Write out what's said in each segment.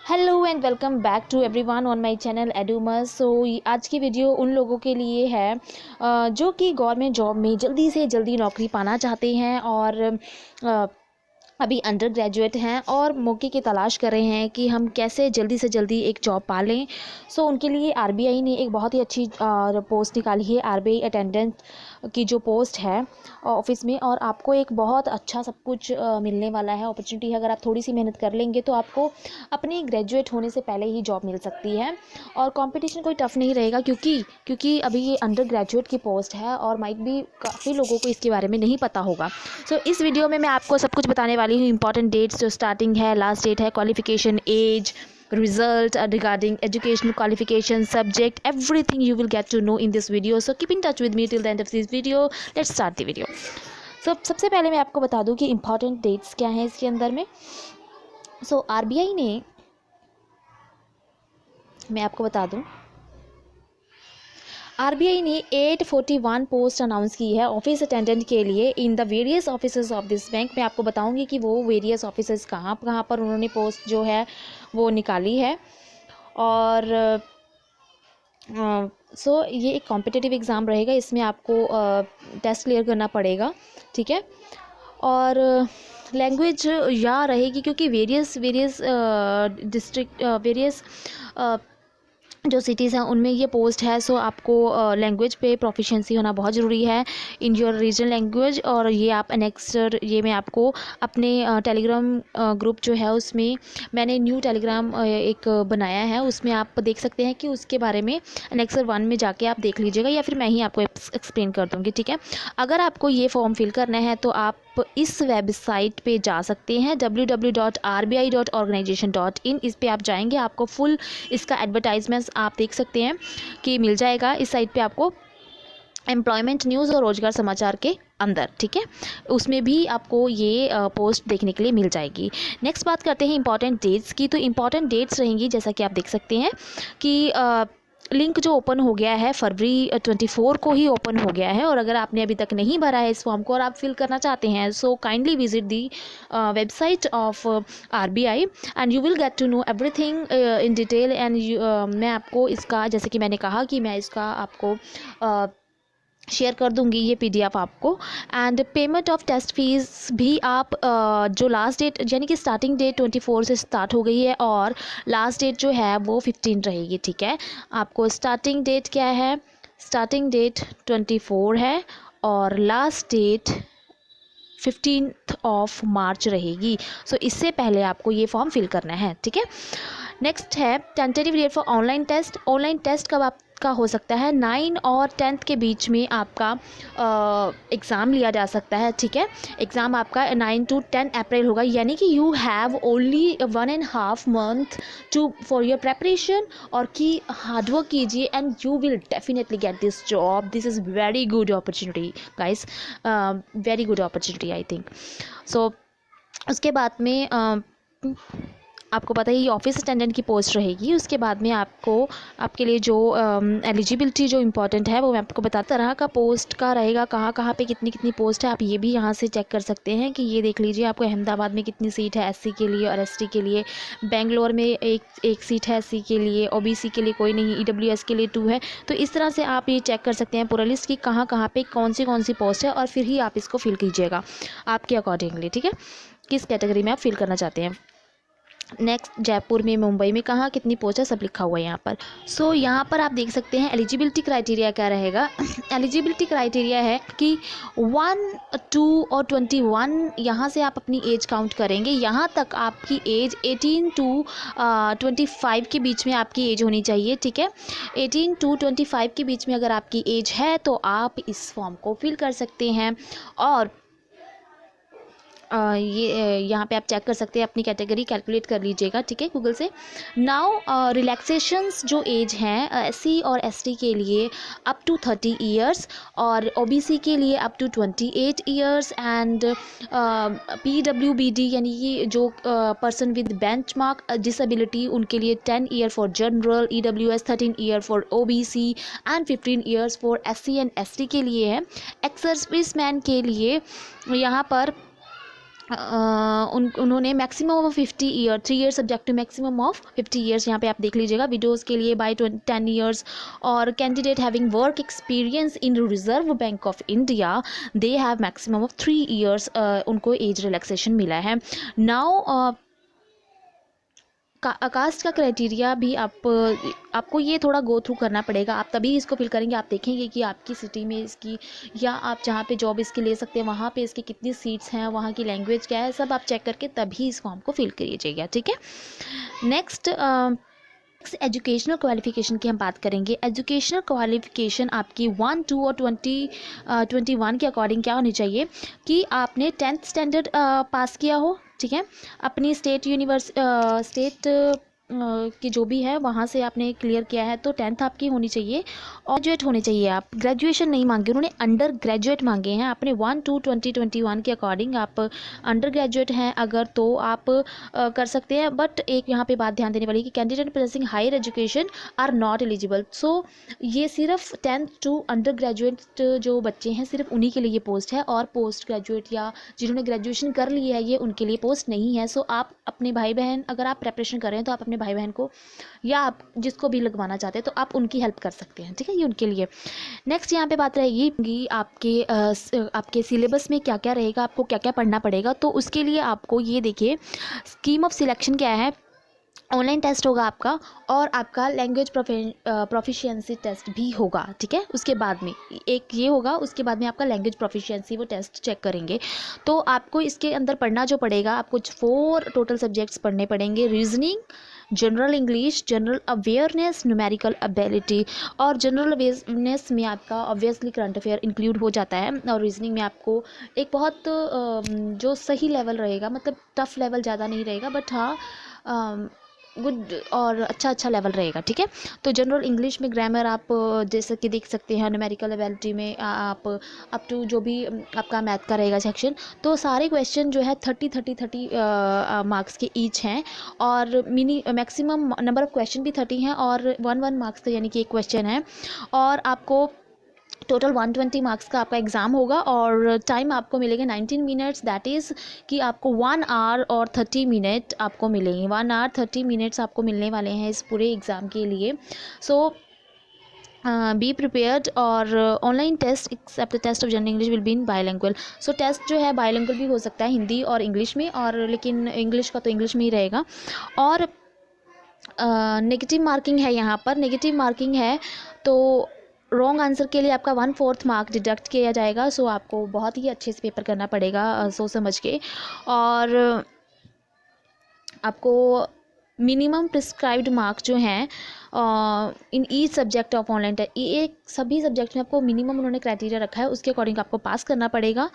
Hello and welcome back to everyone on my channel Edumus. So आज की video उन लोगों के लिए है जो कि गवर्नमेंट जॉब में जल्दी से जल्दी नौकरी पाना चाहते हैं और अभी अंडर ग्रेजुएट हैं और मौके की तलाश कर रहे हैं कि हम कैसे जल्दी से जल्दी एक जॉब पा लें। सो उनके लिए आरबीआई ने एक बहुत ही अच्छी पोस्ट निकाली है, आरबीआई अटेंडेंट की जो पोस्ट है ऑफिस में, और आपको एक बहुत अच्छा सब कुछ मिलने वाला है। अपॉर्चुनिटी है, अगर आप थोड़ी सी मेहनत कर लेंगे तो आपको अपनी ग्रेजुएट होने से पहले ही जॉब मिल सकती है और कंपटीशन कोई टफ नहीं रहेगा क्योंकि अभी ये अंडर ग्रेजुएट की पोस्ट है और माइट भी काफ़ी लोगों को इसके बारे में नहीं पता होगा। सो इस वीडियो में मैं आपको सब कुछ बताने वाली हूँ। इंपॉर्टेंट डेट्स जो स्टार्टिंग है, लास्ट डेट है, qualification, age, result regarding educational qualification, subject, everything you will get to know in this video. So keep in touch with me till the end of this video. Let's start the video. So सबसे पहले मैं आपको बता दूं कि important dates क्या हैं इसके अंदर में। So आरबीआई ने, मैं आपको बता दूं, आरबीआई ने 841 पोस्ट अनाउंस की है ऑफिस अटेंडेंट के लिए in the various offices of this bank. मैं आपको बताऊंगी कि वो वेरियस ऑफिसेज कहाँ कहाँ पर उन्होंने पोस्ट जो है वो निकाली है। और ये एक कॉम्पिटिटिव एग्ज़ाम रहेगा, इसमें आपको टेस्ट क्लियर करना पड़ेगा, ठीक है। और लैंग्वेज या रहेगी क्योंकि वेरियस डिस्ट्रिक्ट वेरियस जो सिटीज़ हैं उनमें ये पोस्ट है। सो आपको लैंग्वेज पे प्रोफिशिएंसी होना बहुत ज़रूरी है इन योर रीजनल लैंग्वेज। और ये आप अनेक्सर, ये मैं आपको अपने टेलीग्राम ग्रुप जो है उसमें मैंने न्यू टेलीग्राम एक बनाया है, उसमें आप देख सकते हैं कि उसके बारे में अनेक्सर 1 में जाके आप देख लीजिएगा या फिर मैं ही आपको एक्सप्लेन कर दूँगी, ठीक है। अगर आपको ये फॉर्म फिल करना है तो आप इस वेबसाइट पे जा सकते हैं www.rbi.organization.in। इस पे आप जाएंगे, आपको फुल इसका एडवर्टाइजमेंट आप देख सकते हैं कि मिल जाएगा इस साइट पे आपको, एम्प्लॉयमेंट न्यूज़ और रोजगार समाचार के अंदर, ठीक है। उसमें भी आपको ये पोस्ट देखने के लिए मिल जाएगी। नेक्स्ट बात करते हैं इंपॉर्टेंट डेट्स की। तो इंपॉर्टेंट डेट्स रहेंगी जैसा कि आप देख सकते हैं कि लिंक जो ओपन हो गया है फरवरी 24 को ही ओपन हो गया है। और अगर आपने अभी तक नहीं भरा है इस फॉर्म को और आप फिल करना चाहते हैं, so kindly visit the website of RBI and you will get to know everything in detail. And मैं आपको इसका, जैसे कि मैंने कहा कि मैं इसका आपको शेयर कर दूंगी ये पीडीएफ आपको। And payment of test fees भी आप जो लास्ट डेट यानी कि स्टार्टिंग डेट 24 से स्टार्ट हो गई है और लास्ट डेट जो है वो 15 रहेगी, ठीक है। आपको स्टार्टिंग डेट क्या है, स्टार्टिंग डेट 24 है और लास्ट डेट 15 ऑफ मार्च रहेगी। सो इससे पहले आपको ये फॉर्म फिल करना है, ठीक है। नेक्स्ट है tentative date for online test. Online test कब आपका हो सकता है, 9 और 10 के बीच में आपका एग्ज़ाम लिया जा सकता है, ठीक है। एग्ज़ाम आपका 9 to 10 अप्रैल होगा, यानी कि you have only 1.5 month for your preparation. और कि हार्डवर्क कीजिए and you will definitely get this job. This is very good opportunity guys, very good opportunity I think. So उसके बाद में आपको पता है ये ऑफिस अटेंडेंट की पोस्ट रहेगी। उसके बाद में आपके लिए जो एलिजिबिलिटी जो इम्पोर्टेंट है वो मैं आपको बता, तरह का पोस्ट का रहेगा, कहाँ कहाँ पे कितनी कितनी पोस्ट है आप ये भी यहाँ से चेक कर सकते हैं कि ये देख लीजिए आपको अहमदाबाद में कितनी सीट है एससी के लिए और एसटी के लिए, बेंगलोर में एक सीट है एससी के लिए, ओबीसी के लिए कोई नहीं, ईडब्ल्यूएस के लिए 2 है। तो इस तरह से आप ये चेक कर सकते हैं पूरा लिस्ट की कहाँ कहाँ पे कौन सी पोस्ट है और फिर ही आप इसको फिल कीजिएगा आपके अकॉर्डिंगली, ठीक है, किस कैटेगरी में आप फिल करना चाहते हैं। नेक्स्ट जयपुर में, मुंबई में कहाँ कितनी पोस्ट है सब लिखा हुआ है यहाँ पर। सो यहाँ पर आप देख सकते हैं एलिजिबिलिटी क्राइटेरिया क्या रहेगा। एलिजिबिलिटी क्राइटेरिया है कि 1, 2 और 21 यहाँ से आप अपनी एज काउंट करेंगे। यहाँ तक आपकी एज 18 to 25 के बीच में आपकी एज होनी चाहिए, ठीक है। 18 to 25 के बीच में अगर आपकी एज है तो आप इस फॉर्म को फिल कर सकते हैं। और ये यहाँ पे आप चेक कर सकते हैं, अपनी कैटेगरी कैलकुलेट कर लीजिएगा, ठीक है, गूगल से। नाउ रिलैक्सेशंस जो एज हैं एससी और एसटी के लिए अप टू 30 ईयर्स और ओबीसी के लिए up to 28 years and PWBD यानी कि जो पर्सन विद बेंचमार्क डिसेबिलिटी उनके लिए 10 year for general, EWS 13 year for OBC and 15 years for SC and ST के लिए है। एक्स सर्विस मैन के लिए यहाँ पर उन्होंने maximum of 50 year 3 year subject to maximum of 50 years, यहाँ पे आप देख लीजिएगा, विडोज़ के लिए बाय 10 ईयर्स, और candidate having work experience in Reserve Bank of India they have maximum of 3 years, उनको एज रिलैक्सेशन मिला है। नाउ कास्ट का क्राइटेरिया भी आपको ये थोड़ा गो थ्रू करना पड़ेगा, आप तभी इसको फिल करेंगे। आप देखेंगे कि आपकी सिटी में इसकी, या आप जहाँ पे जॉब इसकी ले सकते हैं वहाँ पे इसकी कितनी सीट्स हैं, वहाँ की लैंग्वेज क्या है, सब आप चेक करके तभी इस फॉर्म को फिल करिएगा, ठीक है। नेक्स्ट एजुकेशनल क्वालिफिकेशन की हम बात करेंगे। एजुकेशनल क्वालिफिकेशन आपकी 1, 2 और 21 के अकॉर्डिंग क्या होनी चाहिए कि आपने 10th स्टैंडर्ड पास किया हो, ठीक है, अपनी स्टेट की जो भी है वहाँ से आपने क्लियर किया है, तो 10th आपकी होनी चाहिए, और ग्रेजुएट होने चाहिए। आप ग्रेजुएशन नहीं मांगे, उन्होंने अंडर ग्रेजुएट मांगे हैं। आपने 1, 2, 2021 के अकॉर्डिंग आप अंडर ग्रेजुएट हैं अगर, तो आप कर सकते हैं। बट एक यहाँ पे बात ध्यान देने वाली कि candidate possessing higher education are not eligible. So ये सिर्फ 10th टू अंडर ग्रेजुएट जो बच्चे हैं सिर्फ उन्हीं के लिए ये पोस्ट है, और पोस्ट ग्रेजुएट या जिन्होंने ग्रेजुएशन कर ली है ये उनके लिए पोस्ट नहीं है। सो आप अपने भाई बहन, अगर आप प्रेपरेशन कर रहे हैं तो आप अपने भाई बहन को, या आप जिसको भी लगवाना चाहते हैं तो आप उनकी हेल्प कर सकते हैं, ठीक है, ये उनके लिए। नेक्स्ट यहाँ पे बात रहेगी कि आपके सिलेबस में क्या क्या रहेगा, आपको क्या क्या पढ़ना पड़ेगा। तो उसके लिए आपको ये देखिए, स्कीम ऑफ सिलेक्शन क्या है। ऑनलाइन टेस्ट होगा आपका, और आपका लैंग्वेज प्रोफिशिएंसी टेस्ट भी होगा, ठीक है। उसके बाद में एक ये होगा, उसके बाद में आपका लैंग्वेज प्रोफिशिएंसी वो टेस्ट चेक करेंगे। तो आपको इसके अंदर पढ़ना जो पड़ेगा, आपको 4 टोटल सब्जेक्ट्स पढ़ने पड़ेंगे। Reasoning, general English, general awareness, numerical ability. और जनरल अवेयरनेस में आपका ऑब्वियसली करंट अफेयर इंक्लूड हो जाता है, और रीजनिंग में आपको एक बहुत जो सही लेवल रहेगा, मतलब टफ लेवल ज़्यादा नहीं रहेगा, बट हाँ गुड और अच्छा लेवल रहेगा, ठीक है। तो जनरल इंग्लिश में ग्रामर आप जैसे कि देख सकते हैं, न्यूमेरिकल एबिलिटी में आप अप टू जो भी आपका मैथ का रहेगा सेक्शन, तो सारे क्वेश्चन जो है 30 मार्क्स के ईच हैं, और मैक्सिमम नंबर ऑफ क्वेश्चन भी 30 हैं, और 1 मार्क्स का यानी कि एक क्वेश्चन है, और आपको टोटल 120 मार्क्स का आपका एग्ज़ाम होगा, और टाइम आपको मिलेगा 19 मिनट्स, दैट इज़ कि आपको 1 आवर और 30 मिनट आपको मिलेंगे। 1 आवर 30 मिनट्स आपको मिलने वाले हैं इस पूरे एग्ज़ाम के लिए। So be prepared. और online test except the test of general English will be in bilingual. So test जो है बायलैंग्वेज भी हो सकता है, हिंदी और इंग्लिश में, और लेकिन इंग्लिश का तो इंग्लिश में ही रहेगा। और नेगेटिव मार्किंग है, यहाँ पर नेगेटिव मार्किंग है, तो रॉन्ग आंसर के लिए आपका 1/4 मार्क डिडक्ट किया जाएगा। सो आपको बहुत ही अच्छे से पेपर करना पड़ेगा, सोच समझ के, और आपको मिनिमम प्रिस्क्राइब्ड मार्क जो हैं in each subject of online test, एक सभी सब्जेक्ट में आपको मिनिमम उन्होंने क्राइटेरिया रखा है, उसके अकॉर्डिंग आपको पास करना पड़ेगा।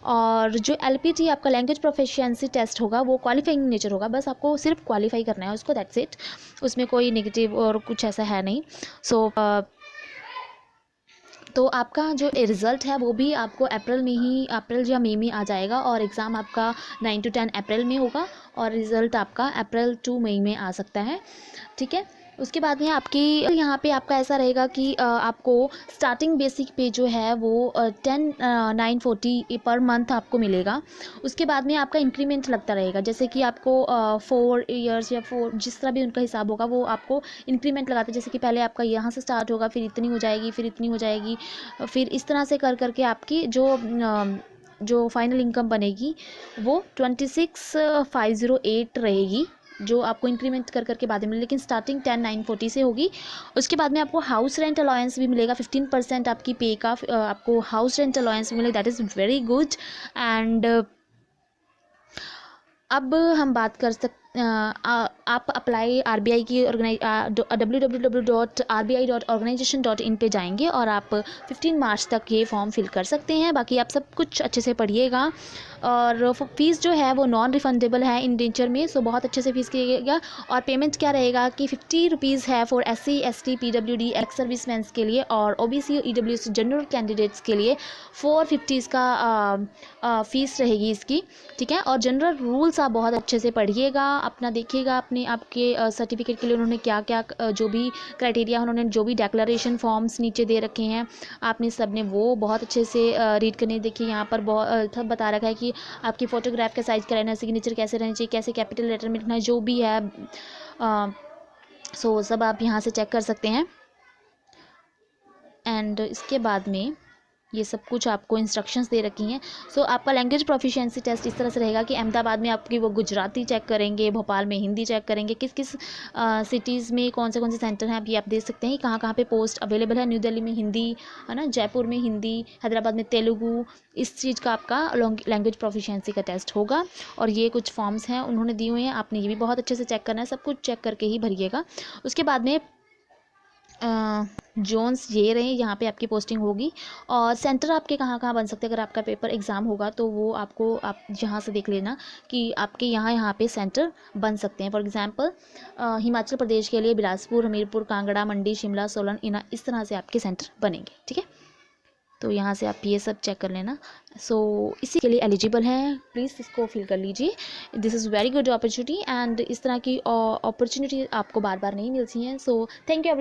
और जो LPT आपका लैंग्वेज प्रोफिशिएंसी टेस्ट होगा वो क्वालिफाइंग नेचर होगा, बस आपको सिर्फ क्वालिफाई करना है उसको, दैट्स इट, उसमें कोई नेगेटिव और कुछ ऐसा है नहीं। सो तो आपका जो रिज़ल्ट है वो भी आपको अप्रैल या मई में आ जाएगा, और एग्ज़ाम आपका 9 to 10 अप्रैल में होगा, और रिज़ल्ट आपका अप्रैल टू मई में आ सकता है, ठीक है। उसके बाद में आपकी यहाँ पे आपका ऐसा रहेगा कि आपको स्टार्टिंग बेसिक पे जो है वो 10,940 पर मंथ आपको मिलेगा। उसके बाद में आपका इंक्रीमेंट लगता रहेगा, जैसे कि आपको 4 ईयर्स या 4 जिस तरह भी उनका हिसाब होगा वो आपको इंक्रीमेंट लगाते हैं। जैसे कि पहले आपका यहाँ से स्टार्ट होगा, फिर इतनी हो जाएगी, फिर इतनी हो जाएगी, फिर इस तरह से कर करके आपकी जो फाइनल इनकम बनेगी वो 26,508 रहेगी, जो आपको इंक्रीमेंट कर करके बाद में, लेकिन स्टार्टिंग 10,940 से होगी। उसके बाद में आपको हाउस रेंट अलाउंस भी मिलेगा, 15% आपकी पे का आपको हाउस रेंट अलाउंस मिलेगा, that is very good. And अब हम बात कर सकते, आप अप्लाई RBI की www.rbi.organization.in पे जाएंगे, और आप 15 मार्च तक ये फॉर्म फिल कर सकते हैं। बाकी आप सब कुछ अच्छे से पढ़िएगा, और फ़ीस जो है वो नॉन रिफंडेबल है इन नेचर में, सो बहुत अच्छे से फीस कीजिएगा। और पेमेंट क्या रहेगा कि 50 रुपीज़ है for SC ST PWD ex serviceman के लिए, और OBC EWS जनरल कैंडिडेट्स के लिए 450 का फ़ीस रहेगी इसकी, ठीक है। और जनरल रूल्स आप बहुत अच्छे से पढ़िएगा, अपना देखिएगा, अपने आपके सर्टिफिकेट के लिए उन्होंने क्या क्या जो भी क्राइटेरिया उन्होंने जो भी डिक्लेरेशन फॉर्म्स नीचे दे रखे हैं, आपने सब ने वो बहुत अच्छे से रीड करने। देखिए यहाँ पर बहुत बता रखा है कि आपकी फ़ोटोग्राफ का साइज़ क्या रहना है, सिग्नेचर कैसे रहना चाहिए, कैसे कैपिटल लेटर में लिखना है, जो भी है सो सब आप यहाँ से चेक कर सकते हैं। एंड इसके बाद में ये सब कुछ आपको इंस्ट्रक्शंस दे रखी हैं। सो आपका लैंग्वेज प्रोफिशिएंसी टेस्ट इस तरह से रहेगा कि अहमदाबाद में आपकी वो गुजराती चेक करेंगे, भोपाल में हिंदी चेक करेंगे, किस किस सिटीज़ में कौन से सेंटर हैं, आप ये आप देख सकते हैं कहाँ कहाँ पे पोस्ट अवेलेबल है। न्यू दिल्ली में हिंदी है ना, जयपुर में हिंदी, हैदराबाद में तेलुगु, इस चीज़ का आपका लैंग्वेज प्रोफिशिएंसी का टेस्ट होगा। और ये कुछ फॉर्म्स हैं उन्होंने दिए हुए हैं, आपने ये भी बहुत अच्छे से चेक करना है, सब कुछ चेक करके ही भरिएगा। उसके बाद में जोन्स ये रहे, यहाँ पे आपकी पोस्टिंग होगी। और सेंटर आपके कहाँ कहाँ बन सकते हैं, अगर आपका पेपर एग्ज़ाम होगा तो वो आपको आप यहाँ से देख लेना कि आपके यहाँ पे सेंटर बन सकते हैं। फॉर एग्जांपल हिमाचल प्रदेश के लिए बिलासपुर, हमीरपुर, कांगड़ा, मंडी, शिमला, सोलन, इना, इस तरह से आपके सेंटर बनेंगे। ठीक है, तो यहाँ से आप ये सब चेक कर लेना। सो इसी के लिए एलिजिबल हैं, प्लीज़ इसको फिल कर लीजिए। This is very good opportunity and इस तरह की अपॉर्चुनिटी आपको बार बार नहीं मिलती हैं। So thank you.